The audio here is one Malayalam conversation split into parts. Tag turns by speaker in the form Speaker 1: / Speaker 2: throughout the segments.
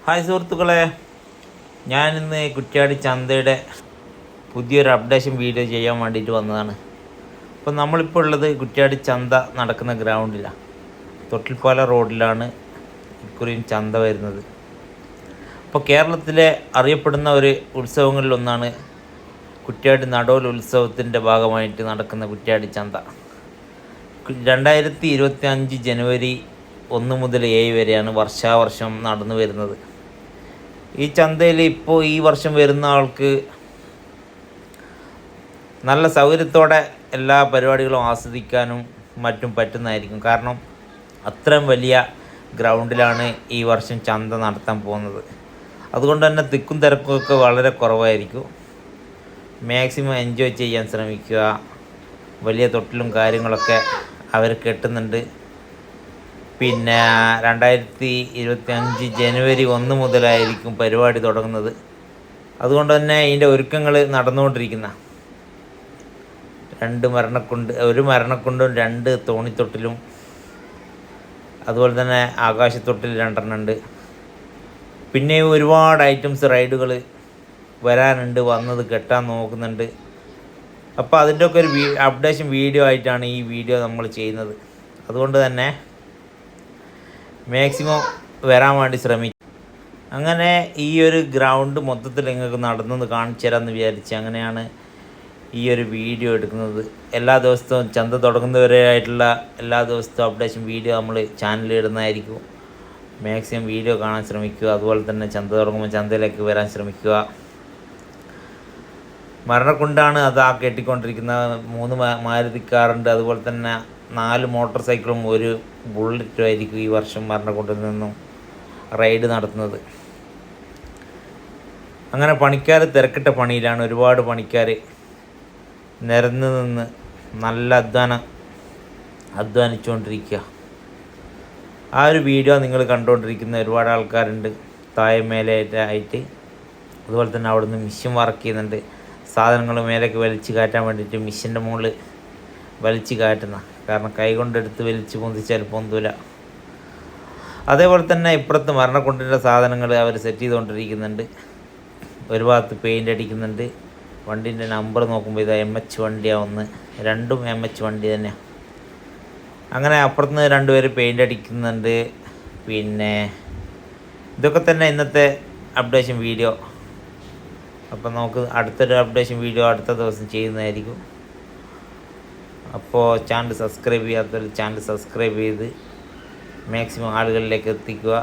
Speaker 1: ഹായ് സുഹൃത്തുക്കളെ, ഞാനിന്ന് കുറ്റ്യാടി ചന്തയുടെ പുതിയൊരു അപ്ഡേഷൻ വീഡിയോ ചെയ്യാൻ വേണ്ടിയിട്ട് വന്നതാണ്. അപ്പോൾ നമ്മളിപ്പോൾ ഉള്ളത് കുറ്റ്യാടി ചന്ത നടക്കുന്ന ഗ്രൗണ്ടിലാണ്. തൊട്ടിൽപ്പാല റോഡിലാണ് ഇക്കുറിയും ചന്ത വരുന്നത്. അപ്പോൾ കേരളത്തിലെ അറിയപ്പെടുന്ന ഒരു ഉത്സവങ്ങളിലൊന്നാണ് കുറ്റ്യാടി നടോൽ ഉത്സവത്തിൻ്റെ ഭാഗമായിട്ട് നടക്കുന്ന കുറ്റ്യാടി ചന്ത. 2025 ജനുവരി 1 മുതൽ 7 വരെയാണ് വർഷാവർഷം നടന്നു വരുന്നത്. ഈ ചന്തയിൽ ഇപ്പോൾ ഈ വർഷം വരുന്ന ആൾക്ക് നല്ല സൗകര്യത്തോടെ എല്ലാ പരിപാടികളും ആസ്വദിക്കാനും മറ്റും പറ്റുന്നതായിരിക്കും. കാരണം അത്രയും വലിയ ഗ്രൗണ്ടിലാണ് ഈ വർഷം ചന്ത നടത്താൻ പോകുന്നത്. അതുകൊണ്ട് തന്നെ തിക്കും തിരക്കൊക്കെ വളരെ കുറവായിരിക്കും. മാക്സിമം എൻജോയ് ചെയ്യാൻ ശ്രമിക്കുക. വലിയ തൊട്ടിലും കാര്യങ്ങളൊക്കെ അവർ കെട്ടുന്നുണ്ട്. പിന്നെ 2025 ജനുവരി 1 മുതലായിരിക്കും പരിപാടി തുടങ്ങുന്നത്. അതുകൊണ്ട് തന്നെ ഇതിൻ്റെ ഒരുക്കങ്ങൾ നടന്നുകൊണ്ടിരിക്കുന്ന ഒരു മരണക്കുണ്ടും 2 തോണിത്തൊട്ടിലും അതുപോലെ തന്നെ ആകാശത്തൊട്ടിൽ 2 ഉണ്ട്. പിന്നെ ഒരുപാട് ഐറ്റംസ് റൈഡുകൾ വരാനുണ്ട്, വന്നത് കെട്ടാൻ നോക്കുന്നുണ്ട്. അപ്പോൾ അതിൻ്റെയൊക്കെ ഒരു അപ്ഡേഷൻ വീഡിയോ ആയിട്ടാണ് ഈ വീഡിയോ നമ്മൾ ചെയ്യുന്നത്. അതുകൊണ്ട് തന്നെ മാക്സിമം വരാൻ വേണ്ടി ശ്രമിക്കും. അങ്ങനെ ഈ ഒരു ഗ്രൗണ്ട് മൊത്തത്തിൽ നിങ്ങൾക്ക് നടന്നത് കാണിച്ചു തരാമെന്ന് വിചാരിച്ച് അങ്ങനെയാണ് ഈ ഒരു വീഡിയോ എടുക്കുന്നത്. എല്ലാ ദിവസവും ചന്ത തുടങ്ങുന്നവരെ ആയിട്ടുള്ള എല്ലാ ദിവസവും അപ്ഡേഷൻ വീഡിയോ നമ്മൾ ചാനലിൽ ഇടുന്നതായിരിക്കും. മാക്സിമം വീഡിയോ കാണാൻ ശ്രമിക്കുക. അതുപോലെ തന്നെ ചന്ത തുടങ്ങുമ്പോൾ ചന്തയിലേക്ക് വരാൻ ശ്രമിക്കുക. മരണക്കുണ്ടാണ് അത് ആ കെട്ടിക്കൊണ്ടിരിക്കുന്ന 3 മാരുതി കാറുണ്ട്. അതുപോലെ തന്നെ 4 മോട്ടോർ സൈക്കിളും 1 ബുള്ളറ്റും ആയിരിക്കും ഈ വർഷം മരണക്കുണ്ടിൽ നിന്നും റൈഡ് നടത്തുന്നത്. അങ്ങനെ പണിക്കാർ തിരക്കിട്ട പണിയിലാണ്. ഒരുപാട് പണിക്കാർ നിരന്ന് നിന്ന് നല്ല അധ്വാനിച്ചുകൊണ്ടിരിക്കുക. ആ ഒരു വീഡിയോ നിങ്ങൾ കണ്ടുകൊണ്ടിരിക്കുന്ന ഒരുപാട് ആൾക്കാരുണ്ട് താഴെ മേലായിട്ട്. അതുപോലെ തന്നെ അവിടെ നിന്ന് മിഷ്യൻ വർക്ക് ചെയ്യുന്നുണ്ട്. സാധനങ്ങൾ മേലേക്ക് വലിച്ച് കയറ്റാൻ വേണ്ടിയിട്ട് മിഷ്യൻ്റെ മുകളിൽ വലിച്ച് കയറ്റുന്ന, കാരണം കൈ കൊണ്ടെടുത്ത് വലിച്ച് പൊന്തിച്ചാൽ പൊന്തൂല. അതേപോലെ തന്നെ ഇപ്പുറത്ത് മരണക്കുണ്ടിൻ്റെ സാധനങ്ങൾ അവർ സെറ്റ് ചെയ്തുകൊണ്ടിരിക്കുന്നുണ്ട്. ഒരു ഭാഗത്ത് പെയിൻ്റ് അടിക്കുന്നുണ്ട്. വണ്ടീൻ്റെ നമ്പർ നോക്കുമ്പോൾ ഇതാ MH വണ്ടിയാണ്, 2 MH വണ്ടി തന്നെയാണ്. അങ്ങനെ അപ്പുറത്ത് 2 പേര് പെയിൻ്റ് അടിക്കുന്നുണ്ട്. പിന്നെ ഇതൊക്കെ തന്നെ ഇന്നത്തെ അപ്ഡേഷൻ വീഡിയോ. അപ്പോൾ നമുക്ക് അടുത്തൊരു അപ്ഡേഷൻ വീഡിയോ അടുത്ത ദിവസം ചെയ്യുന്നതായിരിക്കും. അപ്പോൾ ചാനൽ സബ്സ്ക്രൈബ് ചെയ്യാത്തൊരു ചാനൽ സബ്സ്ക്രൈബ് ചെയ്ത് മാക്സിമം ആളുകളിലേക്ക് എത്തിക്കുക.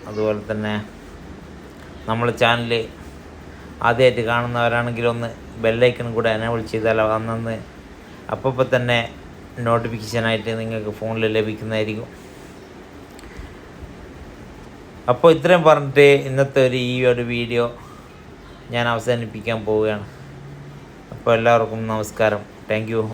Speaker 1: അതുപോലെ തന്നെ നമ്മൾ ചാനൽ ആദ്യമായിട്ട് കാണുന്നവരാണെങ്കിൽ ഒന്ന് ബെല്ലൈക്കൺ കൂടെ എനേബിൾ ചെയ്താൽ അന്നന്ന് അപ്പോൾ തന്നെ നോട്ടിഫിക്കേഷനായിട്ട് നിങ്ങൾക്ക് ഫോണിൽ ലഭിക്കുന്നതായിരിക്കും. അപ്പോൾ ഇത്രയും പറഞ്ഞിട്ട് ഇന്നത്തെ ഈ ഒരു വീഡിയോ ഞാൻ അവസാനിപ്പിക്കാൻ പോവുകയാണ്. അപ്പോൾ എല്ലാവർക്കും നമസ്കാരം. Thank you.